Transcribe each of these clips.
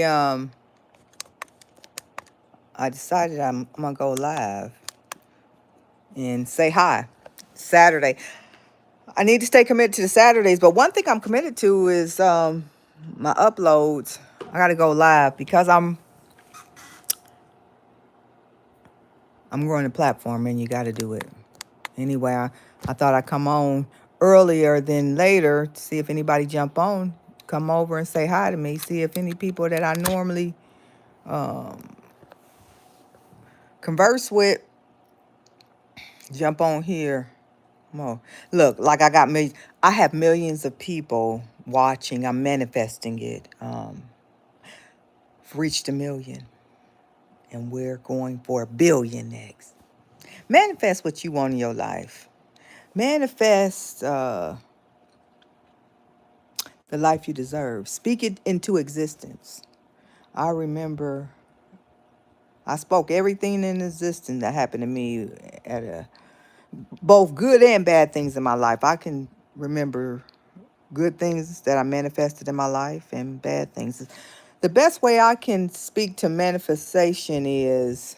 um I decided I'm gonna go live and say hi. Saturday. I need to stay committed to the Saturdays, but one thing I'm committed to is my uploads. I gotta go live because I'm growing the platform and you gotta do it. Anyway, I thought I'd come on earlier than later to see if anybody jump on. Come over and say hi to me. See if any people that I normally converse with jump on here. More. Look, like I have millions of people watching. I'm manifesting it. Reached 1 million, and we're going for 1 billion next. Manifest what you want in your life. Manifest the life you deserve. Speak it into existence. I remember I spoke everything in existence that happened to me at both good and bad things in my life. I can remember good things that I manifested in my life and bad things. The best way I can speak to manifestation is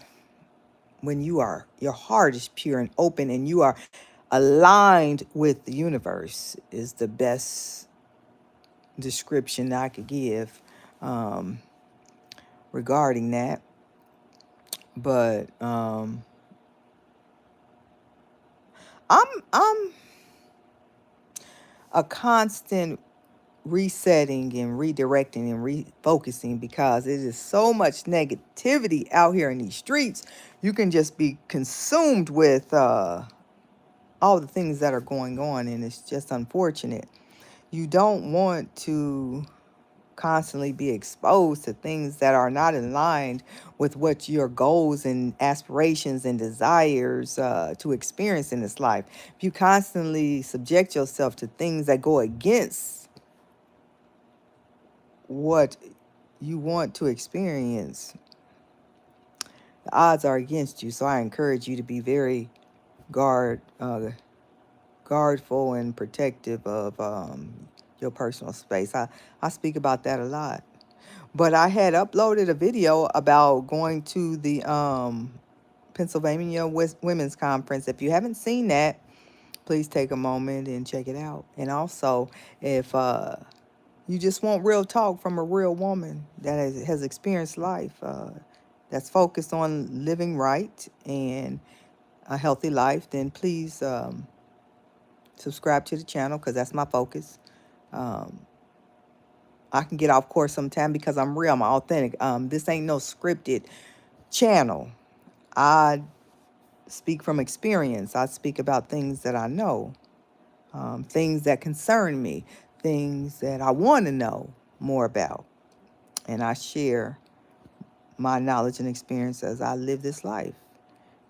when your heart is pure and open and you are aligned with the universe is the best description I could give um, regarding that. But I'm a constant resetting and redirecting and refocusing because it is so much negativity out here in these streets. You can just be consumed with all the things that are going on, and it's just unfortunate. You don't want to constantly be exposed to things that are not aligned with what your goals and aspirations and desires to experience in this life. If you constantly subject yourself to things that go against what you want to experience, the odds are against you. So I encourage you to be very guardful and protective of your personal space. I speak about that a lot. But I had uploaded a video about going to the Pennsylvania Women's Conference. If you haven't seen that, please take a moment and check it out. And also, if you just want real talk from a real woman that has experienced life, that's focused on living right and a healthy life, then please subscribe to the channel because that's my focus. Um, I can get off course sometime because I'm real, I'm authentic. This ain't no scripted channel. I speak from experience. I speak about things that I know, things that concern me, things that I want to know more about. And I share my knowledge and experience as I live this life.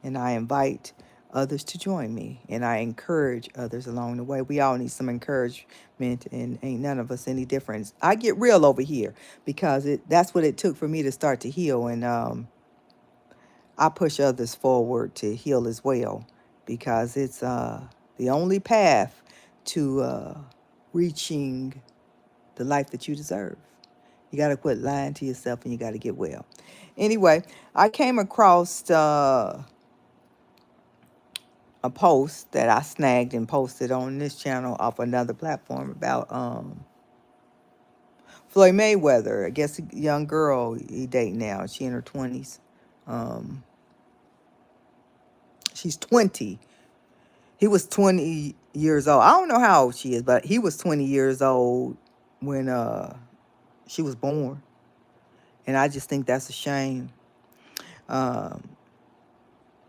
And I invite others to join me. And I encourage others along the way. We all need some encouragement, and ain't none of us any different. I get real over here because that's what it took for me to start to heal. And I push others forward to heal as well because it's the only path to reaching the life that you deserve. You got to quit lying to yourself and you got to get well. Anyway, I came across a post that I snagged and posted on this channel off another platform about Floyd Mayweather. I guess a young girl he dating now. She in her 20s. Um, she's 20. He was 20 years old. I don't know how old she is, but he was 20 years old when she was born. And I just think that's a shame. Um,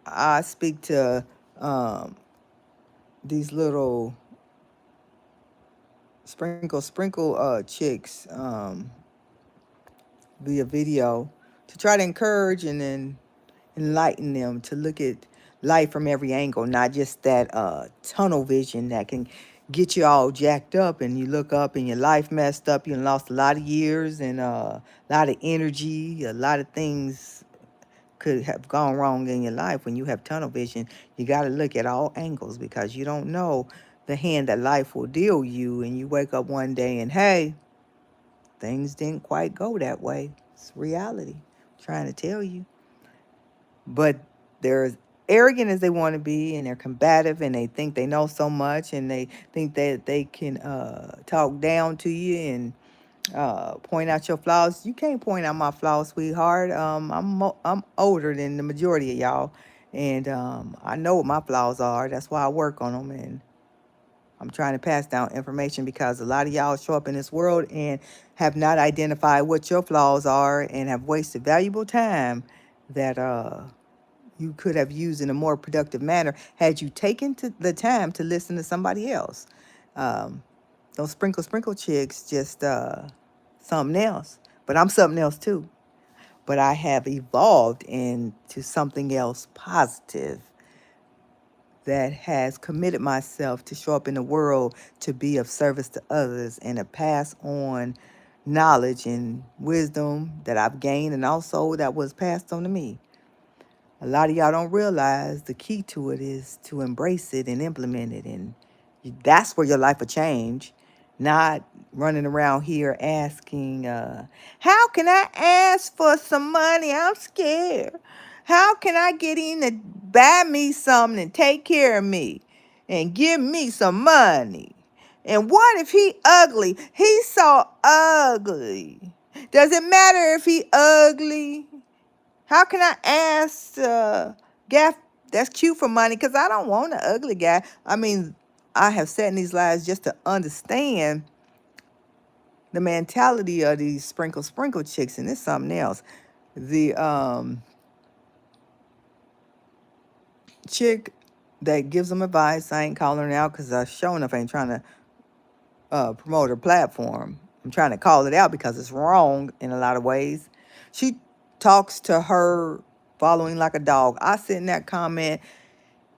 I speak to these little sprinkle chicks via video to try to encourage and then enlighten them to look at life from every angle, not just that tunnel vision that can get you all jacked up and you look up and your life messed up. You lost a lot of years and a lot of energy. A lot of things could have gone wrong in your life. When you have tunnel vision, you got to look at all angles because you don't know the hand that life will deal you. And you wake up one day and, hey, things didn't quite go that way. It's reality. I'm trying to tell you. But they're as arrogant as they want to be, and they're combative, and they think they know so much, and they think that they can talk down to you and point out your flaws. You can't point out my flaws, sweetheart. I'm older than the majority of y'all, and I know what my flaws are. That's why I work on them, and I'm trying to pass down information because a lot of y'all show up in this world and have not identified what your flaws are and have wasted valuable time that you could have used in a more productive manner had you taken the time to listen to somebody else. Um, those sprinkle chicks just something else, but I'm something else too. But I have evolved into something else positive that has committed myself to show up in the world to be of service to others and to pass on knowledge and wisdom that I've gained and also that was passed on to me. A lot of y'all don't realize the key to it is to embrace it and implement it. And that's where your life will change, not running around here asking, how can I ask for some money? I'm scared. How can I get in to buy me something and take care of me and give me some money? And what if he ugly? He's so ugly. Does it matter if he ugly? How can I ask Gaff that's cute for money? Because I don't want an ugly guy. I mean, I have sat in these lives just to understand the mentality of these sprinkle chicks, and it's something else. The chick that gives them advice, I ain't calling her out because I sure enough ain't trying to promote her platform. I'm trying to call it out because it's wrong in a lot of ways. She talks to her following like a dog. I sit in that comment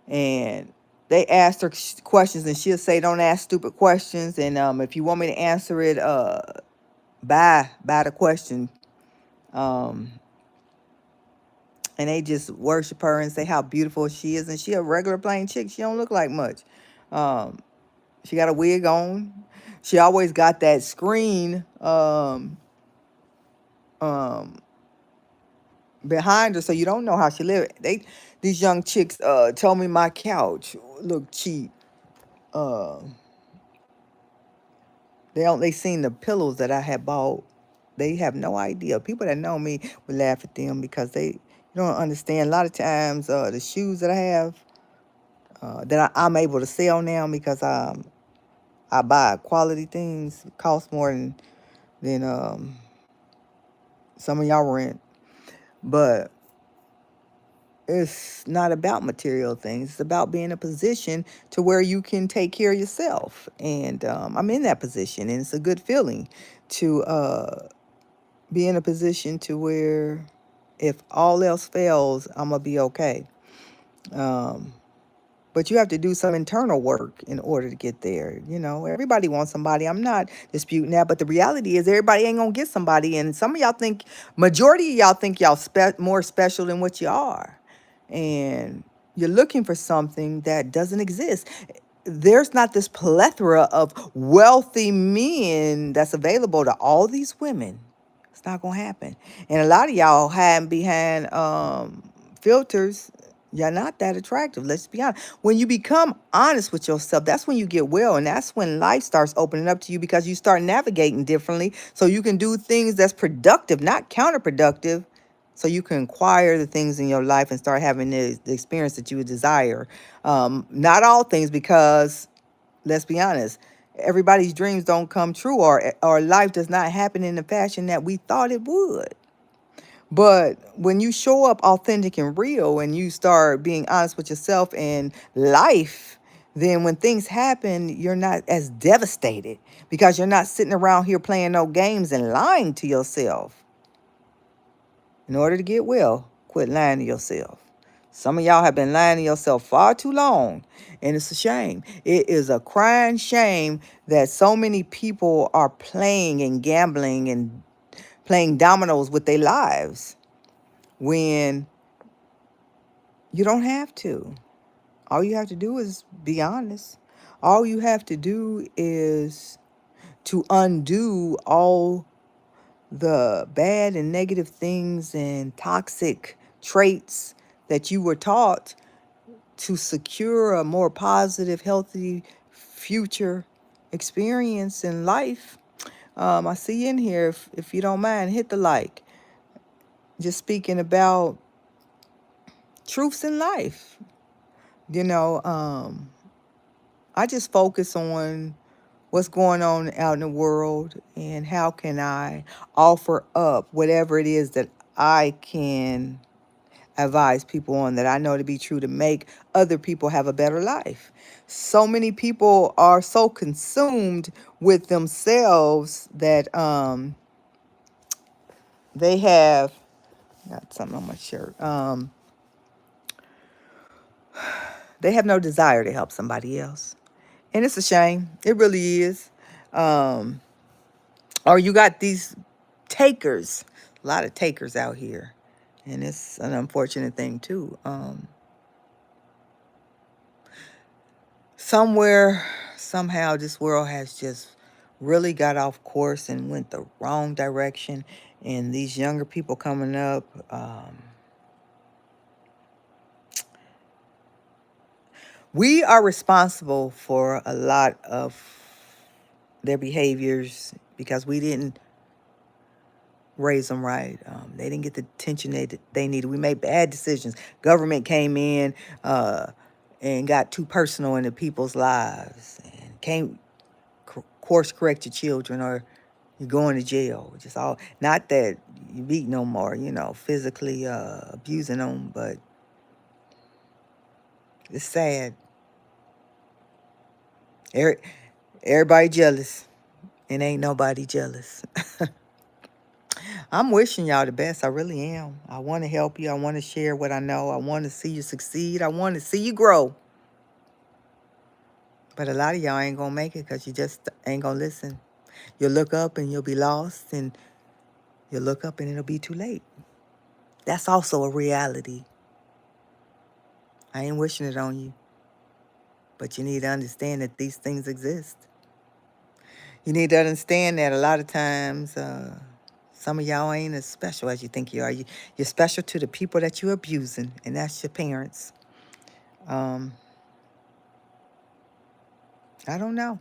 and they ask her questions and she'll say, don't ask stupid questions. And if you want me to answer it, buy the question. Um, and they just worship her and say how beautiful she is. And she a regular plain chick. She don't look like much. Um, she got a wig on. She always got that screen um, behind her, so you don't know how she live. These young chicks told me my couch looked cheap. Uh, they seen the pillows that I had bought. They have no idea. People that know me would laugh at them because they don't understand. A lot of times, the shoes that I have that I'm able to sell now because I buy quality things cost more than some of y'all rent. But it's not about material things. It's about being in a position to where you can take care of yourself. And I'm in that position, and it's a good feeling to be in a position to where if all else fails, I'm going to be okay. Um, but you have to do some internal work in order to get there. You know, everybody wants somebody. I'm not disputing that, but the reality is everybody ain't gonna get somebody. And some of y'all think, majority of y'all think y'all more special than what you are, and you're looking for something that doesn't exist. There's not this plethora of wealthy men that's available to all these women. It's not gonna happen. And a lot of y'all hiding behind filters. You're not that attractive. Let's be honest. When you become honest with yourself, that's when you get well, and that's when life starts opening up to you because you start navigating differently, so you can do things that's productive, not counterproductive. So you can acquire the things in your life and start having the experience that you would desire. Not all things, because let's be honest, everybody's dreams don't come true, or life does not happen in the fashion that we thought it would. But when you show up authentic and real and you start being honest with yourself and life, then when things happen, you're not as devastated because you're not sitting around here playing no games and lying to yourself. In order to get well, quit lying to yourself. Some of y'all have been lying to yourself far too long, and it's a shame. It is a crying shame that so many people are playing and gambling and playing dominoes with their lives when you don't have to. All you have to do is be honest. All you have to do is to undo all the bad and negative things and toxic traits that you were taught to secure a more positive, healthy future experience in life. I see in here, if you don't mind, hit the like. Just speaking about truths in life. You know, I just focus on what's going on out in the world and how can I offer up whatever it is that I can advise people on that I know to be true to make other people have a better life. So many people are so consumed with themselves that they have got something on my shirt. They have no desire to help somebody else. And it's a shame. It really is. Um, or you got these takers, a lot of takers out here. And it's an unfortunate thing, too. Somewhere, somehow, this world has just really got off course and went the wrong direction. And these younger people coming up, we are responsible for a lot of their behaviors because we didn't raise them right. They didn't get the attention they needed. We made bad decisions. Government came in and got too personal into people's lives and can't course correct your children or you're going to jail. Just all, not that you beat no more, physically abusing them, but it's sad. Everybody jealous and ain't nobody jealous. I'm wishing y'all the best. I really am. I want to help you. I want to share what I know. I want to see you succeed. I want to see you grow. But a lot of y'all ain't going to make it because you just ain't going to listen. You'll look up and you'll be lost, and you'll look up and it'll be too late. That's also a reality. I ain't wishing it on you. But you need to understand that these things exist. You need to understand that a lot of times some of y'all ain't as special as you think you are. You're special to the people that you're abusing, and that's your parents. I don't know.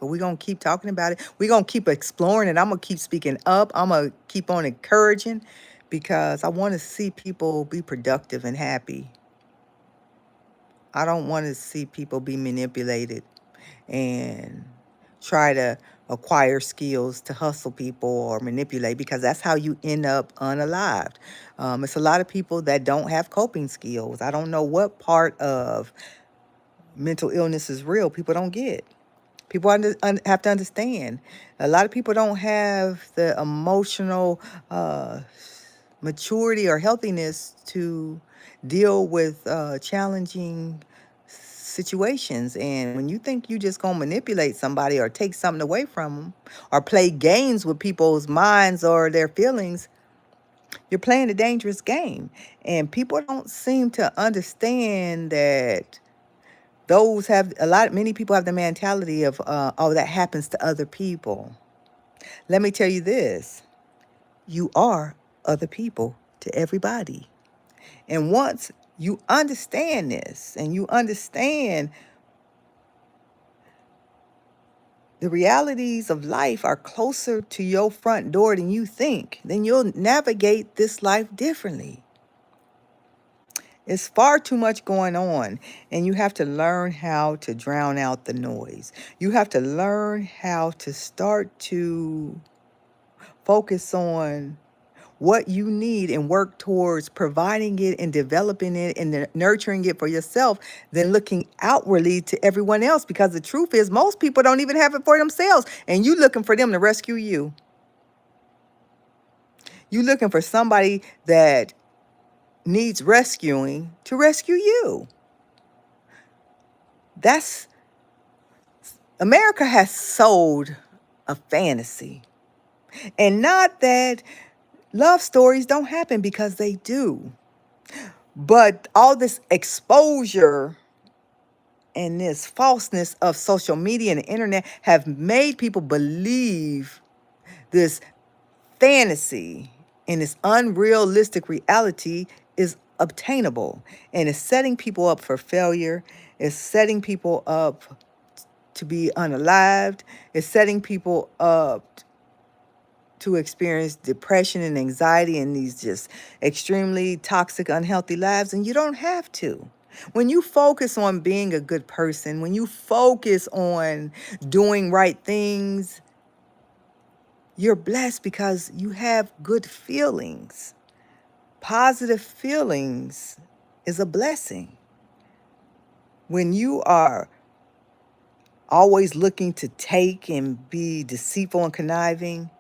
But we're going to keep talking about it. We're going to keep exploring it. I'm going to keep speaking up. I'm going to keep on encouraging because I want to see people be productive and happy. I don't want to see people be manipulated and try to acquire skills to hustle people or manipulate because that's how you end up unalived. It's a lot of people that don't have coping skills. I don't know what part of mental illness is real. People don't get. People have to understand. A lot of people don't have the emotional maturity or healthiness to deal with challenging situations. And when you think you just gonna manipulate somebody or take something away from them or play games with people's minds or their feelings, you're playing a dangerous game. And people don't seem to understand that many people have the mentality of, oh, that happens to other people. Let me tell you this. You are other people to everybody. And once you understand this and you understand the realities of life are closer to your front door than you think, then you'll navigate this life differently. It's far too much going on, and you have to learn how to drown out the noise. You have to learn how to start to focus on what you need and work towards providing it and developing it and nurturing it for yourself than looking outwardly to everyone else. Because the truth is, most people don't even have it for themselves, and you looking for them to rescue you. You looking for somebody that needs rescuing to rescue you. America has sold a fantasy. And not that love stories don't happen, because they do. But all this exposure and this falseness of social media and the internet have made people believe This fantasy and this unrealistic reality is obtainable, and it's setting people up for failure. It's setting people up to be unalived. It's setting people up to experience depression and anxiety and these just extremely toxic, unhealthy lives. And you don't have to. When you focus on being a good person, when you focus on doing right things, you're blessed because you have good feelings. Positive feelings is a blessing. When you are always looking to take and be deceitful and conniving,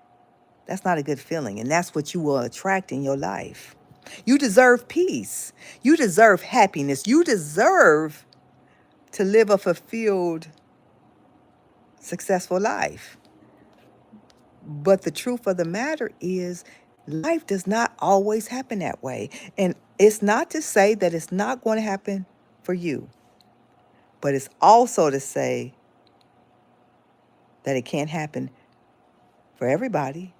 that's not a good feeling. And that's what you will attract in your life. You deserve peace. You deserve happiness. You deserve to live a fulfilled, successful life. But the truth of the matter is, life does not always happen that way. And it's not to say that it's not going to happen for you, but it's also to say that it can't happen for everybody.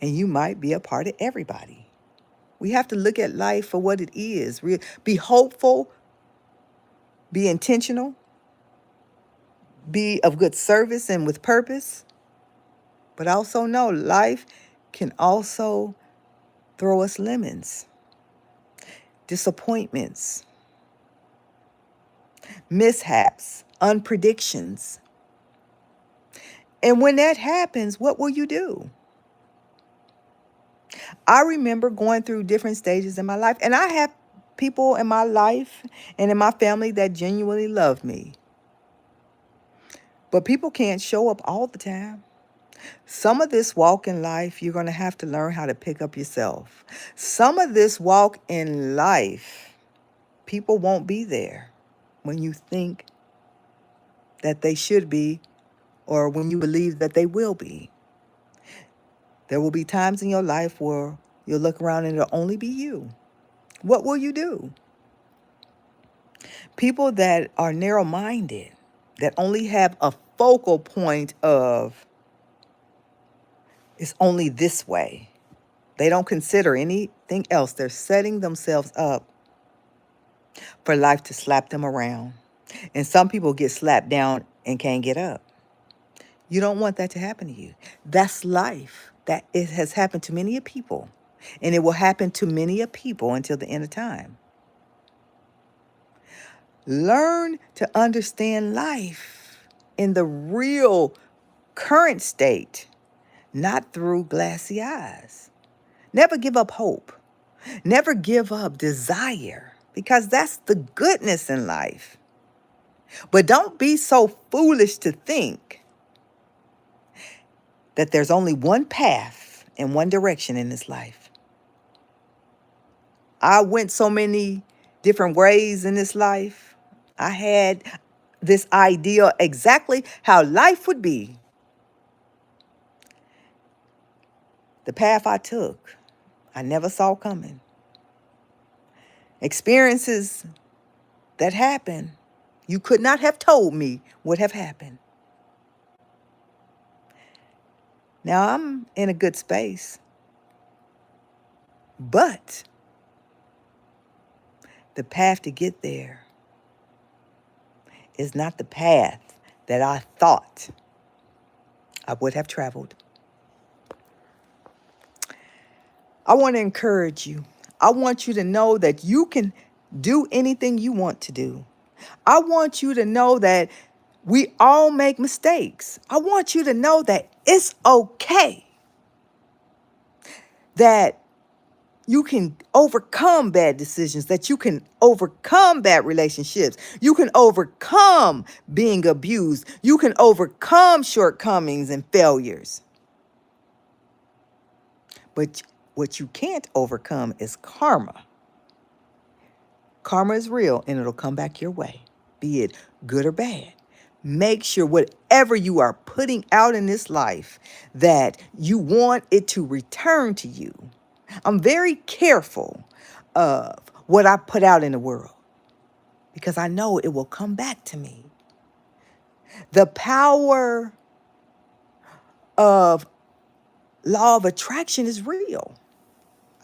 And you might be a part of everybody. We have to look at life for what it is. Be hopeful, be intentional, be of good service and with purpose. But also know life can also throw us lemons, disappointments, mishaps, unpredictions. And when that happens, what will you do? I remember going through different stages in my life, and I have people in my life and in my family that genuinely love me. But people can't show up all the time. Some of this walk in life, you're going to have to learn how to pick up yourself. Some of this walk in life, people won't be there when you think that they should be or when you believe that they will be. There will be times in your life where you'll look around and it'll only be you. What will you do? People that are narrow-minded, that only have a focal point of it's only this way. They don't consider anything else. They're setting themselves up for life to slap them around. And some people get slapped down and can't get up. You don't want that to happen to you. That's life. That it has happened to many a people. And it will happen to many a people until the end of time. Learn to understand life in the real current state, not through glassy eyes. Never give up hope. Never give up desire, because that's the goodness in life. But don't be so foolish to think that there's only one path and one direction in this life. I went so many different ways in this life. I had this idea exactly how life would be. The path I took, I never saw coming. Experiences that happened, you could not have told me would have happened. Now I'm in a good space, but the path to get there is not the path that I thought I would have traveled. I want to encourage you. I want you to know that you can do anything you want to do. I want you to know that we all make mistakes. I want you to know that it's okay, that you can overcome bad decisions, that you can overcome bad relationships. You can overcome being abused. You can overcome shortcomings and failures. But what you can't overcome is karma. Karma is real and it'll come back your way, be it good or bad. Make sure whatever you are putting out in this life, that you want it to return to you. I'm very careful of what I put out in the world because I know it will come back to me. The power of law of attraction is real.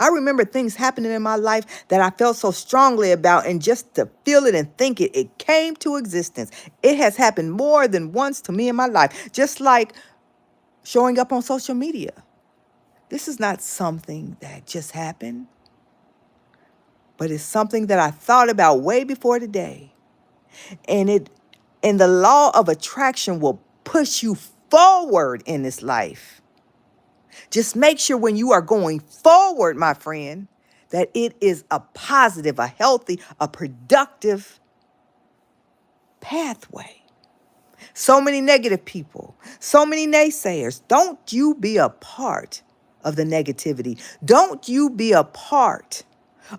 I remember things happening in my life that I felt so strongly about, and just to feel it and think it, it came to existence. It has happened more than once to me in my life, just like showing up on social media. This is not something that just happened, but it's something that I thought about way before today. And the law of attraction will push you forward in this life. Just make sure when you are going forward, my friend, that it is a positive, a healthy, a productive pathway. So many negative people, so many naysayers. Don't you be a part of the negativity. Don't you be a part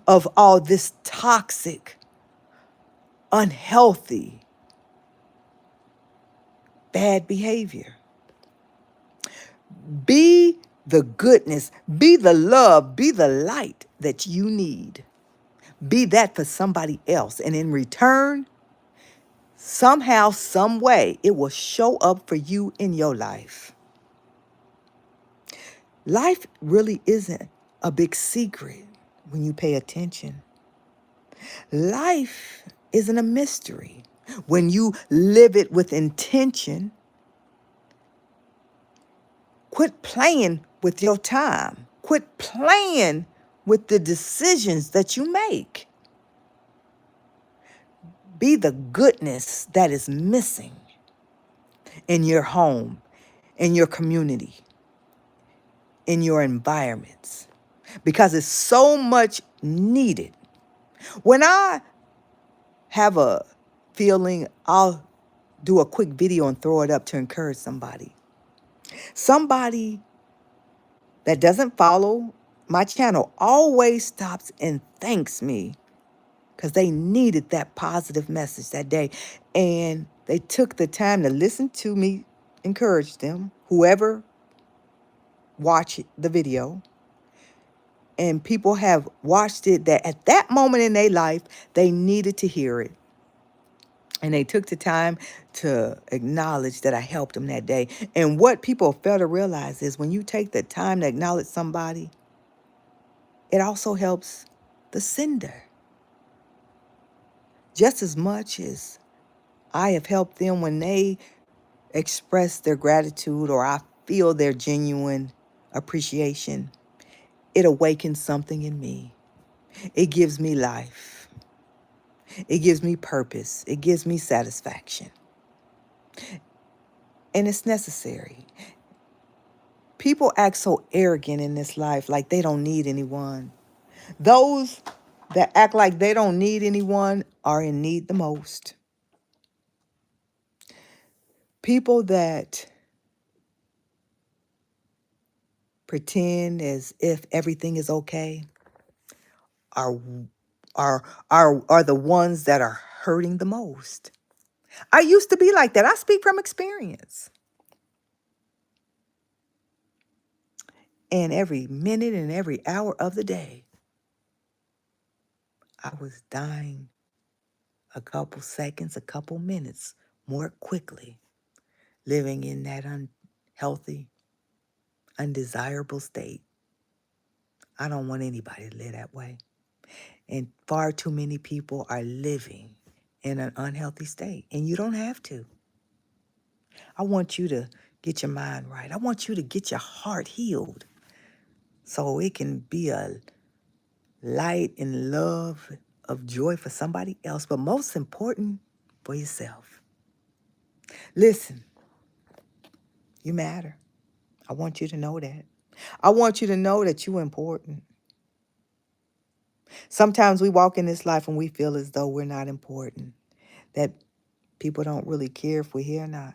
of all this toxic, unhealthy, bad behavior. Be the goodness, be the love, be the light that you need. Be that for somebody else. And in return, somehow, some way, it will show up for you in your life. Life really isn't a big secret when you pay attention. Life isn't a mystery when you live it with intention. Quit playing with your time. Quit playing with the decisions that you make. Be the goodness that is missing in your home, in your community, in your environments, because it's so much needed. When I have a feeling, I'll do a quick video and throw it up to encourage somebody. Somebody that doesn't follow my channel always stops and thanks me because they needed that positive message that day. And they took the time to listen to me encourage them, whoever watched the video. And people have watched it that at that moment in their life, they needed to hear it. And they took the time to acknowledge that I helped them that day. And what people fail to realize is when you take the time to acknowledge somebody, it also helps the sender. Just as much as I have helped them when they express their gratitude or I feel their genuine appreciation, it awakens something in me. It gives me life. It gives me purpose. It gives me satisfaction. And it's necessary. People act so arrogant in this life, like they don't need anyone. Those that act like they don't need anyone are in need the most. People that pretend as if everything is okay are are the ones that are hurting the most. I used to be like that. I speak from experience. And every minute and every hour of the day, I was dying a couple seconds, a couple minutes more quickly, living in that unhealthy, undesirable state. I don't want anybody to live that way. And far too many people are living in an unhealthy state. And you don't have to. I want you to get your mind right. I want you to get your heart healed so it can be a light and love of joy for somebody else, but most important, for yourself. Listen, you matter. I want you to know that. I want you to know that you're important. Sometimes we walk in this life and we feel as though we're not important, that people don't really care if we're here or not.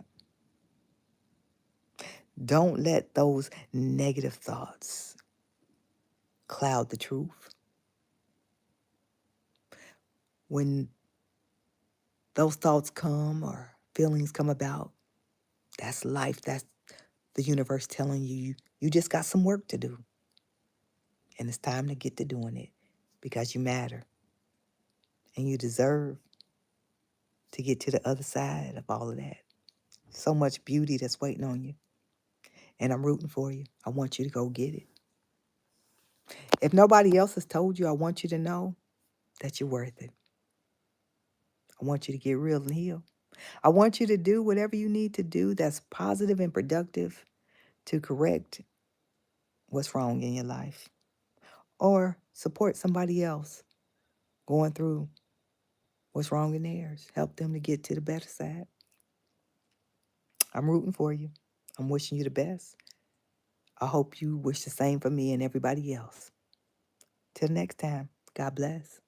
Don't let those negative thoughts cloud the truth. When those thoughts come or feelings come about, that's life. That's the universe telling you, you just got some work to do. And it's time to get to doing it because you matter. And you deserve to get to the other side of all of that. So much beauty that's waiting on you. And I'm rooting for you. I want you to go get it. If nobody else has told you, I want you to know that you're worth it. I want you to get real and heal. I want you to do whatever you need to do that's positive and productive to correct what's wrong in your life or support somebody else going through what's wrong in theirs. Help them to get to the better side. I'm rooting for you. I'm wishing you the best. I hope you wish the same for me and everybody else. Till next time, God bless.